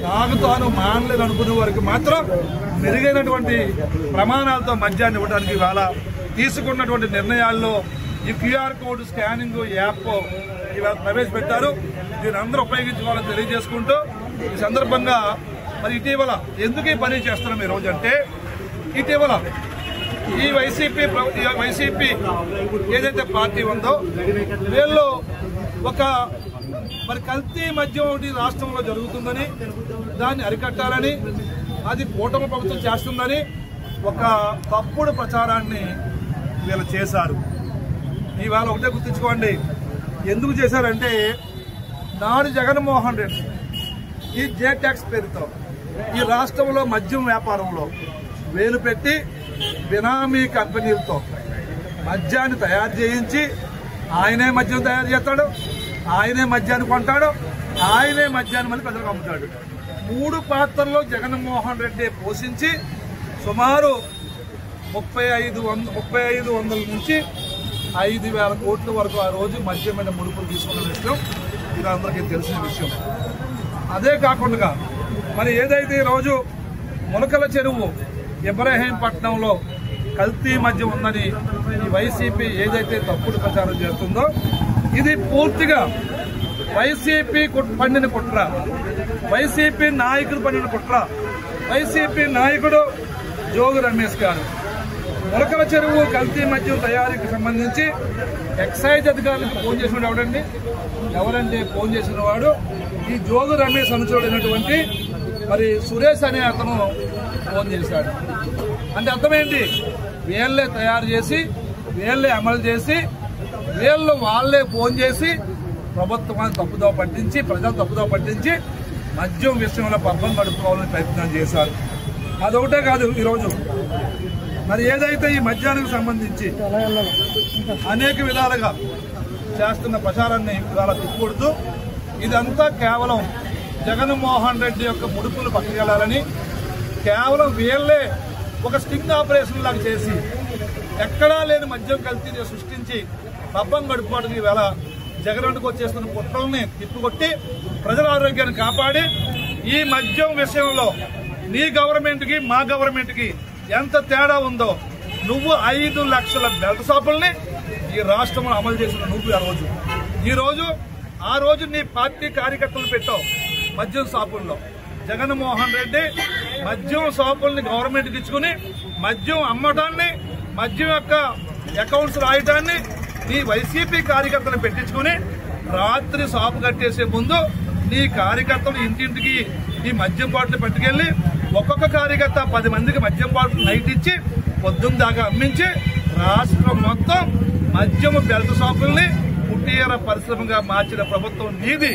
తాగుతాను మానలేదు అనుకునే వారికి మాత్రం మెరుగైనటువంటి ప్రమాణాలతో మద్యాన్ని ఇవ్వడానికి ఇవాళ తీసుకున్నటువంటి నిర్ణయాల్లో ఈ క్యూఆర్ కోడ్ స్కానింగ్ యాప్ ఇవాళ ప్రవేశపెట్టారు. దీన్ని అందరూ ఉపయోగించుకోవాలని తెలియజేసుకుంటూ ఈ సందర్భంగా మరి ఇటీవల ఎందుకు ఈ పని చేస్తున్నాం ఈ రోజు అంటే, ఇటీవల ఈ వైసీపీ ఏదైతే పార్టీ ఉందో వీళ్ళు ఒక మరి కల్తీ మద్యం ఒకటి రాష్ట్రంలో జరుగుతుందని, దాన్ని అరికట్టాలని, అది కూటమి ప్రభుత్వం చేస్తుందని ఒక తప్పుడు ప్రచారాన్ని వీళ్ళు చేశారు. ఇవాళ ఒకటే గుర్తుంచుకోండి, ఎందుకు చేశారంటే నాడు జగన్మోహన్ రెడ్డి ఈ జే ట్యాక్స్ పేరుతో ఈ రాష్ట్రంలో మద్యం వ్యాపారంలో వేలు పెట్టి బినామీ కంపెనీలతో మద్యాన్ని తయారు చేయించి ఆయనే మద్యం తయారు చేస్తాడు, ఆయనే మద్యాన్ని కొంటాడు, ఆయనే మద్యాన్ని మళ్ళీ ప్రజలకు అమ్ముతాడు. 3 పాత్రల్లో జగన్మోహన్ రెడ్డి పోషించి సుమారు 3500 నుంచి 5000 కోట్ల వరకు ఆ రోజు మద్యం మీద ముడుపులు తీసుకున్న విషయం ఇది అందరికీ తెలిసిన విషయం. అదే కాకుండా మరి ఏదైతే ఈరోజు ములకల చెరువు ఇబ్రహీంపట్నంలో కల్తీ మద్యం ఉందని ఈ వైసీపీ ఏదైతే తప్పుడు ప్రచారం చేస్తుందో ఇది పూర్తిగా వైసీపీ పండిన కుట్ర, వైసీపీ నాయకుడు పండిన కుట్ర. వైసీపీ నాయకుడు జోగు రమేష్ గారు ములకల చెరువు కల్తీ మద్యం తయారీకి సంబంధించి ఎక్సైజ్ అధికారులకు ఫోన్ చేసిన ఎవరంటే ఫోన్ చేసిన వాడు ఈ జోగు రమేష్ అనుచరుడైనటువంటి మరి సురేష్ అనే అతను ఫోన్ చేశాడు. అంటే అర్థమేంటి, వీళ్ళే తయారు చేసి వీళ్ళే అమలు చేసి వాళ్ళే ఫోన్ చేసి ప్రభుత్వాన్ని తప్పుదోవ పట్టించి ప్రజలు తప్పుదోవ పట్టించి మద్యం విషయంలో పబ్బం గడుపుకోవాలని ప్రయత్నం చేశారు. అదొకటే కాదు, ఈరోజు మరి ఏదైతే ఈ మద్యానికి సంబంధించి అనేక విధాలుగా చేస్తున్న ప్రచారాన్ని ఇవాళ తిప్పుకొడుతూ ఇదంతా కేవలం జగన్మోహన్ రెడ్డి యొక్క ముడుపులు పట్టుకెళ్లాలని కేవలం వీళ్లే ఒక స్టింగ్ ఆపరేషన్ లాగా చేసి ఎక్కడా లేని మద్యం కల్తీని సృష్టించి పబ్బం గడుపుకోవడానికి ఈవేళ జగన్కి వచ్చేస్తున్న కుట్రల్ని తిప్పుకొట్టి ప్రజల ఆరోగ్యాన్ని కాపాడి ఈ మద్యం విషయంలో నీ గవర్నమెంట్కి మా గవర్నమెంట్కి ఎంత తేడా ఉందో, నువ్వు 5 లక్షల బెల్ట్ షాపుల్ని ఈ రాష్ట్రంలో అమలు చేసిన నువ్వు ఆ రోజు నీ పార్టీ కార్యకర్తలు పెట్టావు మద్యం షాపుల్లో. జగన్మోహన్ రెడ్డి మద్యం షాపుల్ని గవర్నమెంట్కి ఇచ్చుకుని మద్యం అమ్మటాన్ని, మద్యం యొక్క అకౌంట్స్ రాయటాన్ని నీ వైసీపీ కార్యకర్తలు పెట్టించుకుని రాత్రి షాపు కట్టేసే ముందు నీ కార్యకర్తలు ఇంటింటికి ఈ మద్యం బాటిల్ పట్టుకెళ్లి ఒక్కొక్క కార్యకర్త 10 మందికి మద్యం బాటిల్ నైట్ ఇచ్చి పొద్దున్న దాకా అమ్మించి రాష్ట్రం మొత్తం మద్యం బెల్ట్ షాపుల్ని కుటీర పరిశ్రమగా మార్చిన ప్రభుత్వం నీది.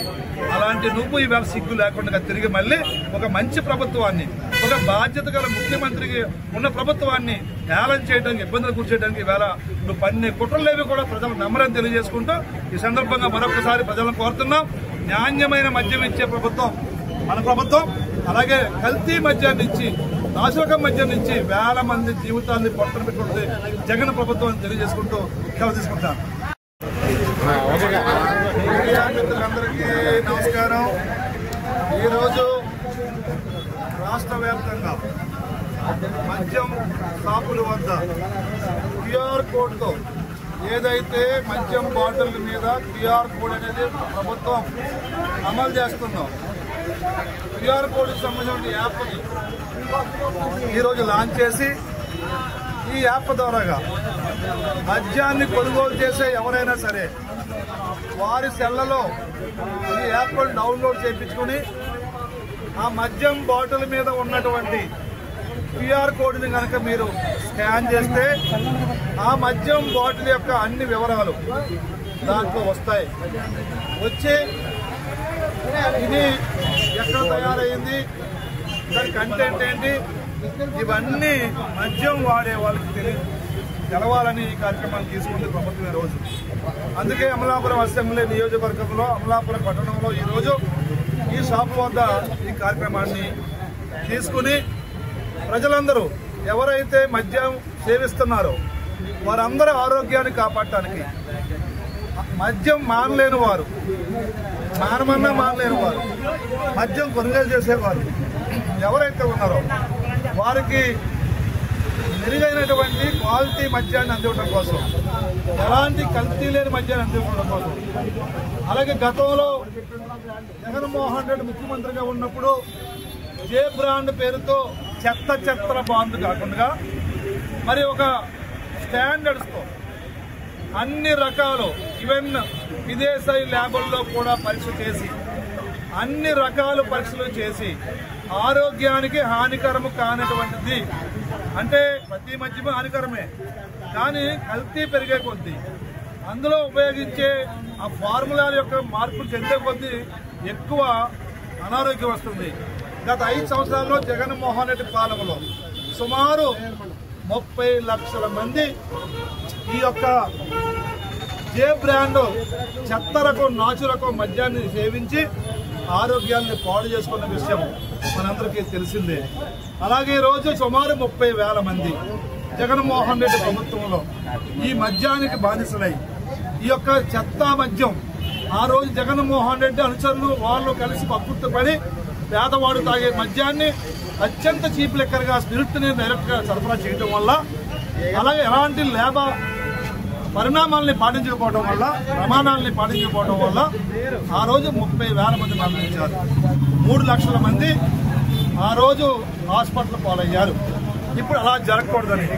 అలాంటి నువ్వు ఈవేళ సిగ్గు లేకుండా తిరిగి మళ్ళీ ఒక మంచి ప్రభుత్వాన్ని, ఒక బాధ్యత గల ముఖ్యమంత్రికి ఉన్న ప్రభుత్వాన్ని హేళన చేయడానికి, ఇబ్బందులు కూర్చోడానికి ఈవేళ నువ్వు పన్ని కుట్రలేవి కూడా ప్రజలకు నమ్మరని తెలియజేసుకుంటూ ఈ సందర్భంగా మరొకసారి ప్రజలను కోరుతున్నాం, నాణ్యమైన మద్యం ఇచ్చే ప్రభుత్వం మన ప్రభుత్వం. అలాగే కల్తీ మద్యాన్ని ఇచ్చి, నాశరకం మద్యం నుంచి వేల మంది జీవితాన్ని పొట్టన పెట్టుకుంటే జగన్ ప్రభుత్వం తెలియజేసుకుంటూ సెలవు తీసుకుంటాను. మిత్రులందరికీ నమస్కారం. ఈరోజు రాష్ట్ర వ్యాప్తంగా మద్యం షాపుల వద్ద క్యూఆర్ కోడ్తో ఏదైతే మద్యం బాటిల్ మీద క్యూఆర్ కోడ్ అనేది ప్రభుత్వం అమలు చేస్తుందో క్యూఆర్ కోడ్కి సంబంధించిన యాప్ని ఈరోజు లాంచ్ చేసి ఈ యాప్ ద్వారాగా మద్యాన్ని కొనుగోలు చేసే ఎవరైనా సరే వారి సెల్లలో ఈ యాప్ను డౌన్లోడ్ చేయించుకుని ఆ మద్యం బాటిల్ మీద ఉన్నటువంటి క్యూఆర్ కోడ్ని కనుక మీరు స్కాన్ చేస్తే ఆ మద్యం బాటిల్ యొక్క అన్ని వివరాలు దాంట్లో వస్తాయి. వచ్చి ఇది ఎక్కడ తయారైంది, దాని కంటెంట్ ఏంటి, ఇవన్నీ మద్యం వాడే వాళ్ళకి తెలవాలని ఈ కార్యక్రమాన్ని తీసుకుంది ప్రభుత్వం ఈరోజు. అందుకే అమలాపురం అసెంబ్లీ నియోజకవర్గంలో, అమలాపురం పట్టణంలో ఈరోజు ఈ షాపు వద్ద ఈ కార్యక్రమాన్ని తీసుకుని ప్రజలందరూ ఎవరైతే మద్యం సేవిస్తున్నారో వారందరూ ఆరోగ్యాన్ని కాపాడటానికి, మద్యం మానలేని వారు మానమన్నా మానలేని వారు, మద్యం కొనుగోలు చేసేవారు ఎవరైతే ఉన్నారో వారికి మెరుగైనటువంటి క్వాలిటీ మద్యాన్ని అందివ్వడం కోసం, ఎలాంటి కల్తీ లేని మద్యాన్ని అందివ్వడం కోసం, అలాగే గతంలో జగన్మోహన్ రెడ్డి ముఖ్యమంత్రిగా ఉన్నప్పుడు జే బ్రాండ్ పేరుతో చెత్త బాండ్ కాకుండా మరి ఒక స్టాండర్డ్స్తో అన్ని రకాలు ఈవెన్ విదేశీ ల్యాబుల్లో కూడా పరీక్ష చేసి అన్ని రకాల పరీక్షలు చేసి ఆరోగ్యానికి హానికరము కానటువంటిది, అంటే ప్రతి మద్యము హానికరమే కానీ కల్తీ పెరిగే కొద్దీ అందులో ఉపయోగించే ఆ ఫార్ములాల యొక్క మార్పులు చెందే కొద్దీ ఎక్కువ అనారోగ్యం వస్తుంది. గత 5 సంవత్సరాల్లో జగన్మోహన్ రెడ్డి పాలనలో సుమారు 30 లక్షల మంది ఈ యొక్క జే బ్రాండ్ చెత్త రకం నాచు రకం మద్యాన్ని సేవించి ఆరోగ్యాన్ని పాడు చేసుకున్న విషయం మనందరికీ తెలిసిందే. అలాగే రోజు సుమారు 30,000 మంది జగన్మోహన్ రెడ్డి ప్రభుత్వంలో ఈ మద్యానికి బానిసలై ఈ యొక్క చెత్త మద్యం ఆ రోజు జగన్మోహన్ రెడ్డి అనుచరులు వాళ్ళు కలిసి పక్కుర్తుపడి పేదవాడు తాగే మద్యాన్ని అత్యంత చీప్ లెక్కర్గా స్పిరిట్ని డైరెక్ట్గా సరఫరా చేయడం వల్ల, అలాగే ఎలాంటి లేబ పరిణామాలని పాటించకపోవడం వల్ల, ప్రమాణాలని పాటించకపోవడం వల్ల ఆ రోజు 30,000 మంది మరణించారు. 3 లక్షల మంది ఆ రోజు హాస్పిటల్ పాలయ్యారు. ఇప్పుడు అలా జరగకూడదని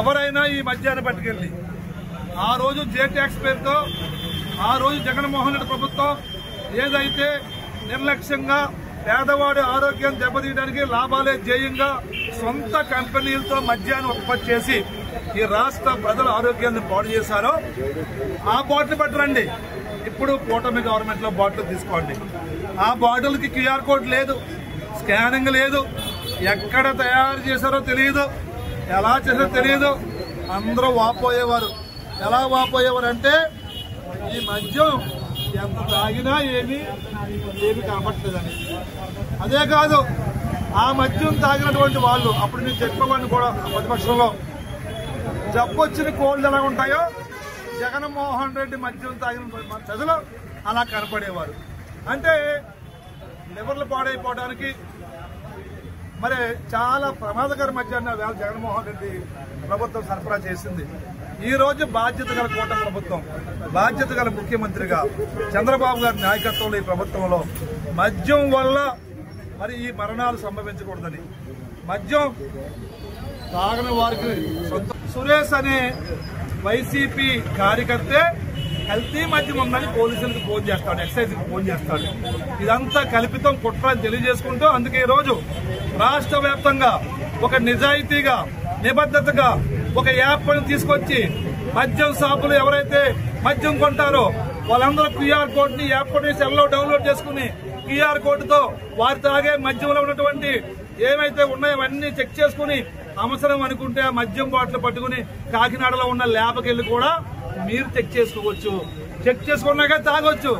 ఎవరైనా ఈ మద్యాన్ని పట్టుకెళ్ళి ఆ రోజు జే ట్యాక్స్ పేరుతో ఆ రోజు జగన్మోహన్ రెడ్డి ప్రభుత్వం ఏదైతే నిర్లక్ష్యంగా పేదవాడి ఆరోగ్యం దెబ్బతీయడానికి లాభాలే ధ్యేయంగా సొంత కంపెనీలతో మద్యాన్ని ఉత్పత్తి చేసి ఈ రాష్ట్ర ప్రజల ఆరోగ్యాన్ని పాడు చేశారో ఆ బాటిల్ పట్టరండి. ఇప్పుడు కూటమి గవర్నమెంట్ లో బాటిల్ తీసుకోండి. ఆ బాటిల్ కి QR కోడ్ లేదు, స్కానింగ్ లేదు, ఎక్కడ తయారు చేశారో తెలియదు, ఎలా చేశారో తెలియదు. అందరూ వాపోయేవారు. ఎలా వాపోయేవారు అంటే ఈ మద్యం ఎంత తాగినా ఏమీ కనపట్లేదని. అదే కాదు, ఆ మద్యం తాగినటువంటి వాళ్ళు అప్పుడు నేను చెప్పేవాడిని కూడా ప్రతిపక్షంలో, జబ్బు వచ్చిన కోళ్ళు ఎలా ఉంటాయో జగన్మోహన్ రెడ్డి మద్యం తాగిన ప్రజలు అలా కనపడేవారు. అంటే లివర్లు పాడైపోవడానికి మరి చాలా ప్రమాదకర మద్యాన్ని వేళ జగన్మోహన్ రెడ్డి ప్రభుత్వం సరఫరా చేసింది. ఈ రోజు బాధ్యత గల కూటమి ప్రభుత్వం, బాధ్యత గల ముఖ్యమంత్రిగా చంద్రబాబు గారి నాయకత్వంలో ఈ ప్రభుత్వంలో మద్యం వల్ల మరి ఈ మరణాలు సంభవించకూడదని, మద్యం తాగని వారికి సొంత సురేష్ అనే వైసీపీ కార్యకర్తే కల్తీ మద్యం ఉందని పోలీసులకు ఫోన్ చేస్తాడు, ఎక్సైజ్కి ఫోన్ చేస్తాడు. ఇదంతా కల్పితం, కుట్ర అని తెలియజేసుకుంటూ అందుకే ఈ రోజు రాష్ట్ర వ్యాప్తంగా ఒక నిజాయితీగా నిబద్ధతగా ఒక యాప్ ని తీసుకొచ్చి మద్యం షాపులు ఎవరైతే మద్యం కొంటారో వాళ్ళందరూ QR కోడ్ ని యాప్ ని సెల్లో డౌన్లోడ్ చేసుకుని QR కోడ్తో వారి తాగే మద్యంలో ఉన్నటువంటి ఏమైతే ఉన్నాయో అవన్నీ చెక్ చేసుకుని అవసరం అనుకుంటే ఆ మద్యం బాటిల్ పట్టుకుని కాకినాడలో ఉన్న ల్యాబ్కి వెళ్ళి కూడా మీరు చెక్ చేసుకోవచ్చు. చెక్ చేసుకున్నాక తాగొచ్చు.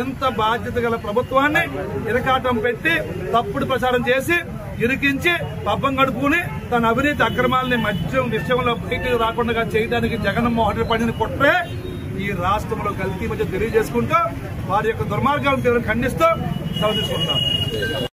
ఎంత బాధ్యత గల ప్రభుత్వాన్ని ఇరకాటం పెట్టి తప్పుడు ప్రచారం చేసి ఇరికించి పబ్బం గడుపుకుని తన అవినీతి అక్రమాలని మద్యం విషయంలో బయటకు రాకుండా చేయడానికి జగన్మోహన్ రెడ్డి పడిన కుట్రే ఈ రాష్ట్రంలో కల్తీ మధ్య తెలియజేసుకుంటూ వారి యొక్క దుర్మార్గాలను ఖండిస్తూ సెలవు తీసుకుంటున్నారు.